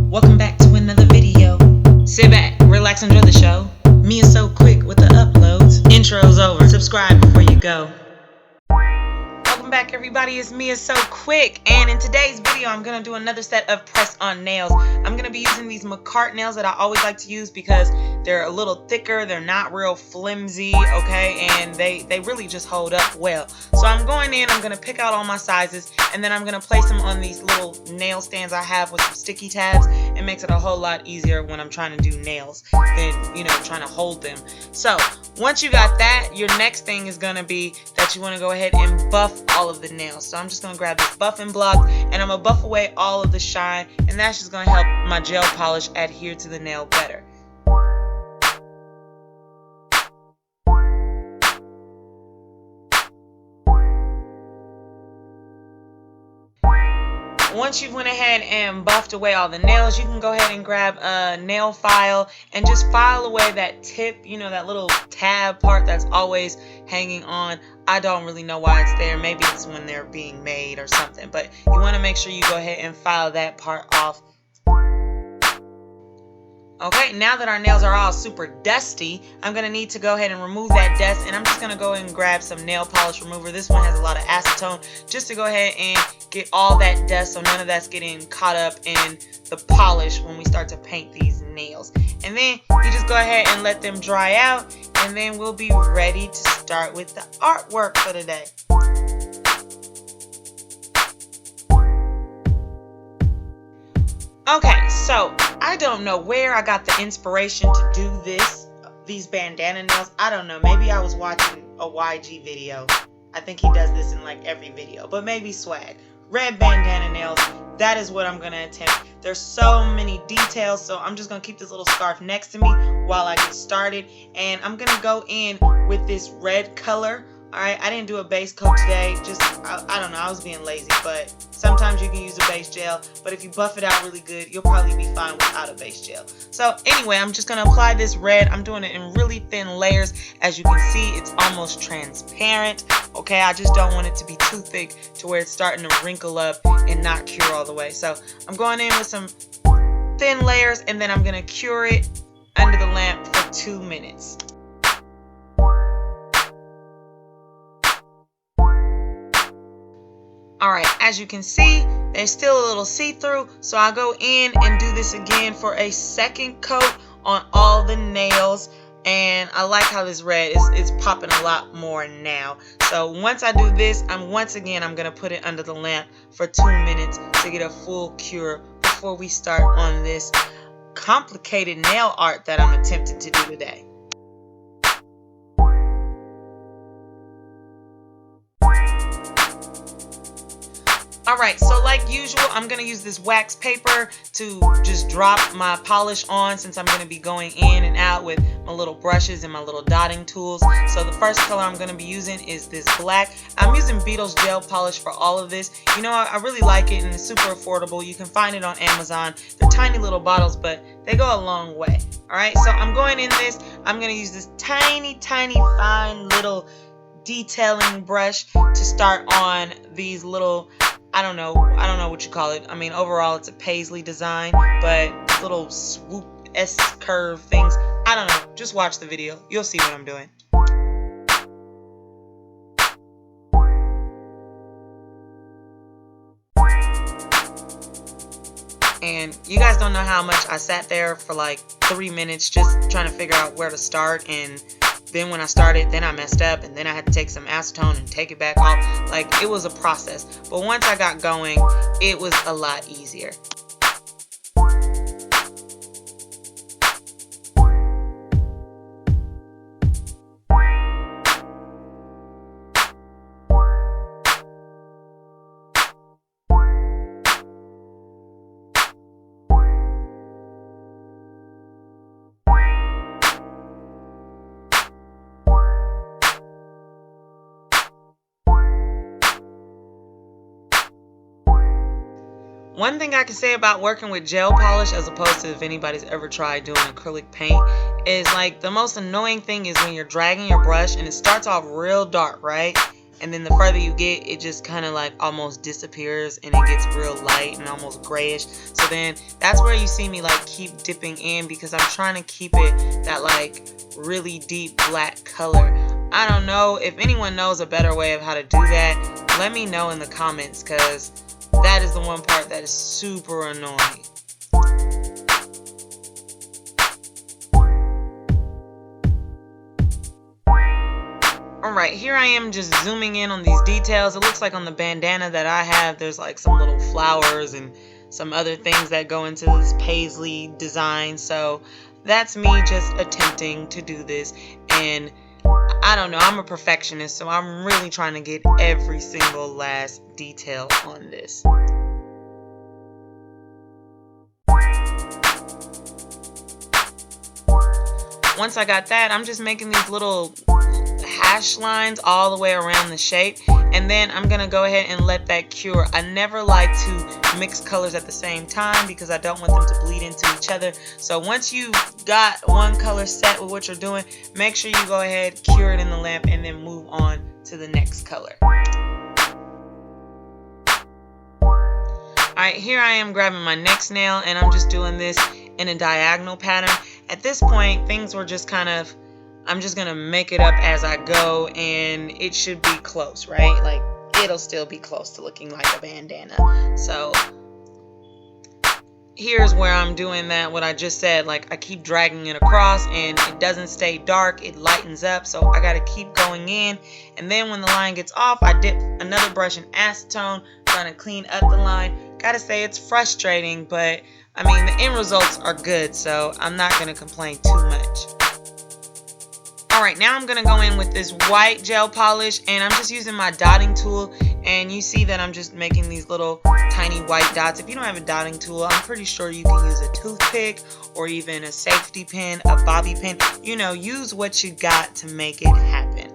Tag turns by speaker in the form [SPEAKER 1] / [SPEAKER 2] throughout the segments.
[SPEAKER 1] Welcome back to another video. Sit back, relax, enjoy the show. MeiaSoQuick with the uploads. Intro's over. Subscribe before you go. Welcome back, everybody. It's MeiaSoQuick, and in today's video I'm going to do another set of press-on nails. I'm going to be using these Makartt nails that I always like to use because they're a little thicker, they're not real flimsy, okay, and they really just hold up well. So I'm going in, I'm going to pick out all my sizes, and then I'm going to place them on these little nail stands I have with some sticky tabs. It makes it a whole lot easier when I'm trying to do nails than, you know, trying to hold them. So once you got that, your next thing is going to be that you want to go ahead and buff all of the nails. So I'm just going to grab this buffing block and I'm going to buff away all of the shine, and that's just going to help my gel polish adhere to the nail better. Once you've went ahead and buffed away all the nails, you can go ahead and grab a nail file and just file away that tip, you know, that little tab part that's always hanging on. I don't really know why it's there. Maybe it's when they're being made or something, but you want to make sure you go ahead and file that part off. Okay, now that our nails are all super dusty, I'm going to need to go ahead and remove that dust, and I'm just going to go ahead and grab some nail polish remover. This one has a lot of acetone, just to go ahead and get all that dust so none of that's getting caught up in the polish when we start to paint these nails. And then you just go ahead and let them dry out, and then we'll be ready to start with the artwork for today. Okay, so I don't know where I got the inspiration to do these bandana nails. I don't know. Maybe I was watching a YG video. I think he does this in like every video, but maybe swag. Red Bandana Nails. That is what I'm going to attempt. There's so many details, so I'm just going to keep this little scarf next to me while I get started. And I'm going to go in with this red color. Alright, I didn't do a base coat today. Just, I don't know, I was being lazy, but sometimes you can use a base gel, but if you buff it out really good, you'll probably be fine without a base gel. So anyway, I'm just going to apply this red. I'm doing it in really thin layers. As you can see, it's almost transparent. Okay, I just don't want it to be too thick to where it's starting to wrinkle up and not cure all the way. So I'm going in with some thin layers, and then I'm going to cure it under the lamp for 2 minutes. Alright, as you can see, they're still a little see-through, so I'll go in and do this again for a second coat on all the nails. And I like how this red is popping a lot more now. So once I do this, I'm going to put it under the lamp for 2 minutes to get a full cure before we start on this complicated nail art that I'm attempting to do today. Alright, so like usual, I'm going to use this wax paper to just drop my polish on, since I'm going to be going in and out with my little brushes and my little dotting tools. So the first color I'm going to be using is this black. I'm using Beetles gel polish for all of this. You know, I really like it, and it's super affordable. You can find it on Amazon. They're tiny little bottles, but they go a long way. Alright, so I'm going in this. I'm going to use this tiny, fine little detailing brush to start on these little, I don't know what you call it. I mean, overall it's a Paisley design, but little swoop S-curve things. I don't know. Just watch the video. You'll see what I'm doing. And you guys don't know how much I sat there for like 3 minutes just trying to figure out where to start, and then when I started, then I messed up, and then I had to take some acetone and take it back off. Like, it was a process. But once I got going, it was a lot easier. One thing I can say about working with gel polish, as opposed to if anybody's ever tried doing acrylic paint, is like the most annoying thing is when you're dragging your brush and it starts off real dark, right? and then the further you get, it just kind of like almost disappears and it gets real light and almost grayish. So then that's where you see me like keep dipping in, because I'm trying to keep it that like really deep black color. I don't know if anyone knows a better way of how to do that. Let me know in the comments, because that is the one part that is super annoying. Alright, here I am just zooming in on these details. It looks like on the bandana that I have, there's like some little flowers and some other things that go into this paisley design. So that's me just attempting to do this. And I don't know, I'm a perfectionist, so I'm really trying to get every single last detail on this. Once I got that, I'm just making these little hash lines all the way around the shape, and then I'm gonna go ahead and let that cure. I never like to mix colors at the same time because I don't want them to bleed into each other. So once you got one color set with what you're doing, make sure you go ahead, cure it in the lamp, and then move on to the next color. Alright, here I am grabbing my next nail, and I'm just doing this in a diagonal pattern. At this point, things were just kind of, I'm just going to make it up as I go, and it should be close, right? Like, it'll still be close to looking like a bandana. So, here's where I'm doing that, what I just said. Like, I keep dragging it across, and it doesn't stay dark, it lightens up. So, I got to keep going in, and then when the line gets off, I dip another brush in acetone, trying to clean up the line. Gotta say, it's frustrating, but, I mean, the end results are good, so I'm not going to complain too much. Alright, now I'm going to go in with this white gel polish, and I'm just using my dotting tool, and you see that I'm just making these little tiny white dots. If you don't have a dotting tool, I'm pretty sure you can use a toothpick or even a safety pin, a bobby pin. You know, use what you got to make it happen.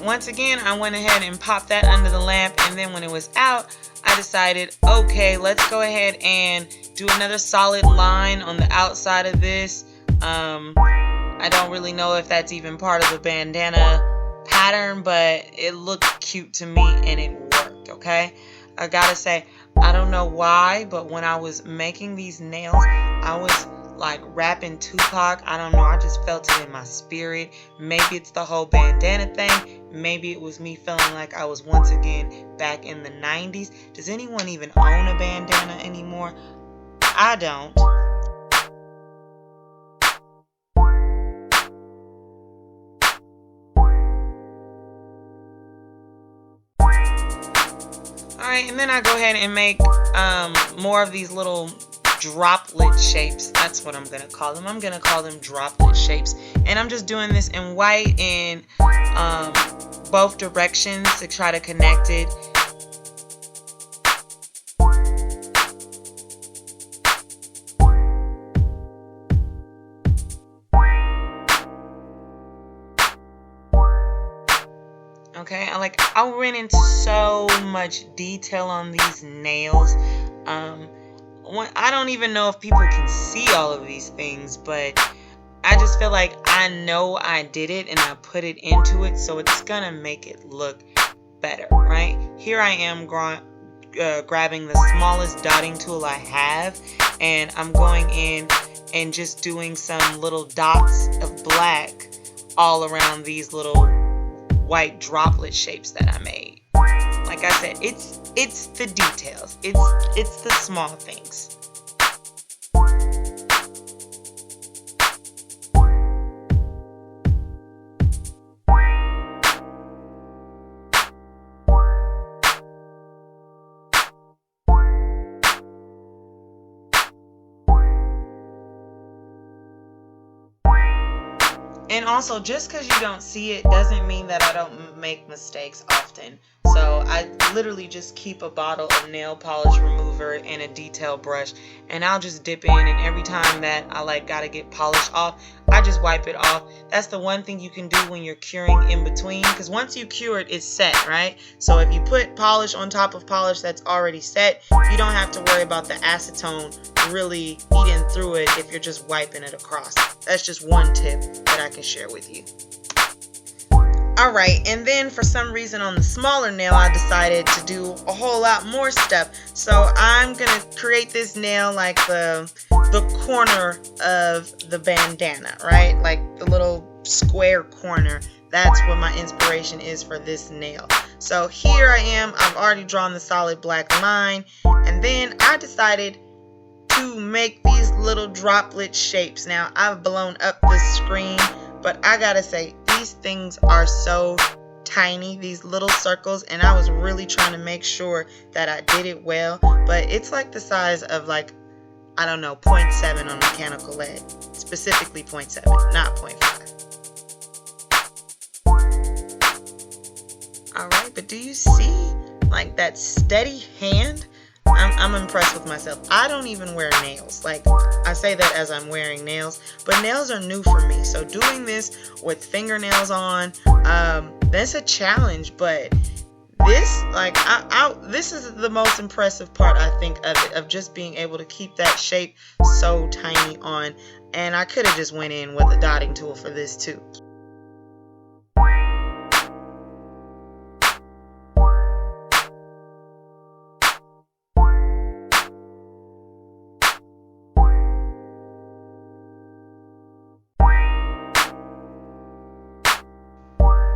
[SPEAKER 1] Once again, I went ahead and popped that under the lamp, and then when it was out, I decided, okay, let's go ahead and do another solid line on the outside of this. I don't really know if that's even part of the bandana pattern, but it looked cute to me and it worked, okay? I gotta say, I don't know why, but when I was making these nails, I was like rapping Tupac. I don't know, I just felt it in my spirit. Maybe it's the whole bandana thing. Maybe it was me feeling like I was once again back in the 90s. Does anyone even own a bandana anymore? I don't. Alright, and then I go ahead and make more of these little droplet shapes. That's what I'm going to call them. I'm going to call them droplet shapes. And I'm just doing this in white in both directions to try to connect it. Okay, I went into so much detail on these nails. I don't even know if people can see all of these things, but I just feel like I know I did it and I put it into it, so it's gonna make it look better, right? Here I am grabbing the smallest dotting tool I have, and I'm going in and just doing some little dots of black all around these little white droplet shapes that I made. Like I said, it's the details. It's the small things. And also, just because you don't see it doesn't mean that I don't make mistakes often. So I literally just keep a bottle of nail polish remover and a detail brush, and I'll just dip in, and every time that I like gotta get polish off, I just wipe it off. That's the one thing you can do when you're curing in between, because once you cure it, it's set, right? So if you put polish on top of polish that's already set, you don't have to worry about the acetone really eating through it if you're just wiping it across. That's just one tip that I can share with you. Alright, and then for some reason on the smaller nail I decided to do a whole lot more stuff. So I'm gonna create this nail like the corner of the bandana, right? Like the little square corner. That's what my inspiration is for this nail. So here I am, I've already drawn the solid black line, and then I decided to make these little droplet shapes. Now I've blown up the screen, but I gotta say, these things are so tiny, these little circles, and I was really trying to make sure that I did it well, but it's like the size of, like, I don't know, 0.7 on mechanical lead, specifically 0.7, not 0.5. Alright, but do you see like that steady hand? I'm impressed with myself. I don't even wear nails. Like, I say that as I'm wearing nails, but nails are new for me. So doing this with fingernails on, that's a challenge. But this, like, this is the most impressive part, I think, of it, of just being able to keep that shape so tiny on. And I could have just went in with a dotting tool for this too.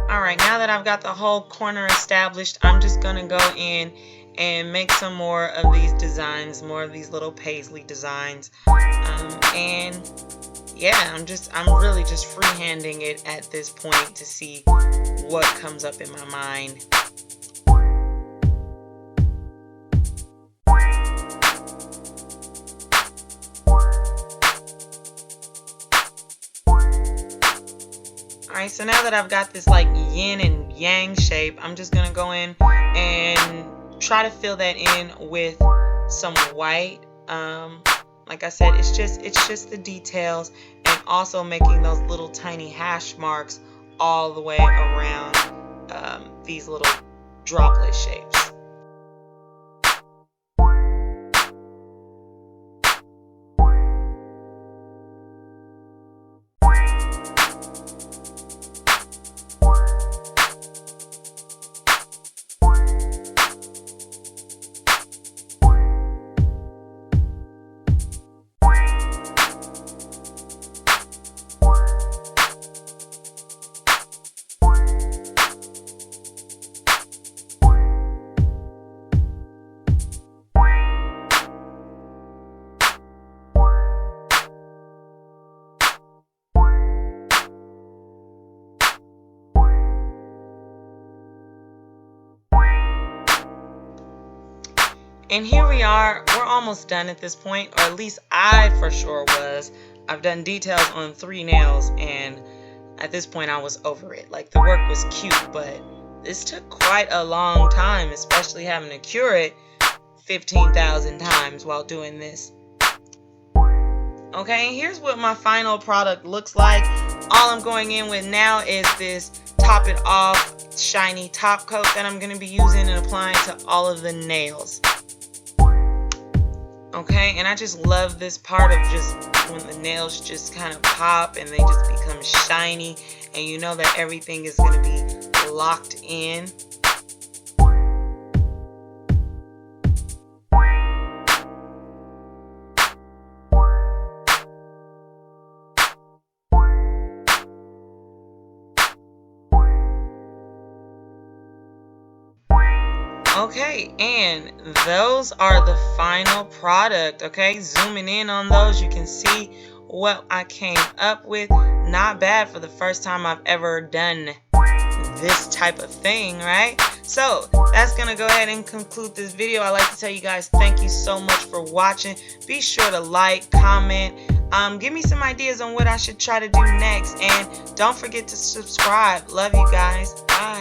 [SPEAKER 1] Alright, now that I've got the whole corner established, I'm just going to go in and make some more of these designs, more of these little Paisley designs. And yeah, I'm really just freehanding it at this point to see what comes up in my mind. Alright, so now that I've got this like yin and yang shape, I'm just going to go in and try to fill that in with some white. Like I said, it's just the details, and also making those little tiny hash marks all the way around these little droplet shapes. And here we are, we're almost done at this point, or at least I for sure was. I've done details on 3 nails, and at this point I was over it. Like, the work was cute, but this took quite a long time, especially having to cure it 15,000 times while doing this. Okay, here's what my final product looks like. All I'm going in with now is this Top It Off shiny top coat that I'm going to be using and applying to all of the nails. Okay, and I just love this part of just when the nails just kind of pop and they just become shiny, and you know that everything is going to be locked in. Okay, and those are the final product. Okay, zooming in on those, you can see what I came up with. Not bad for the first time I've ever done this type of thing, right? So that's gonna go ahead and conclude this video. I'd like to tell you guys thank you so much for watching. Be sure to like, comment, Give me some ideas on what I should try to do next. And don't forget to subscribe. Love you guys. Bye.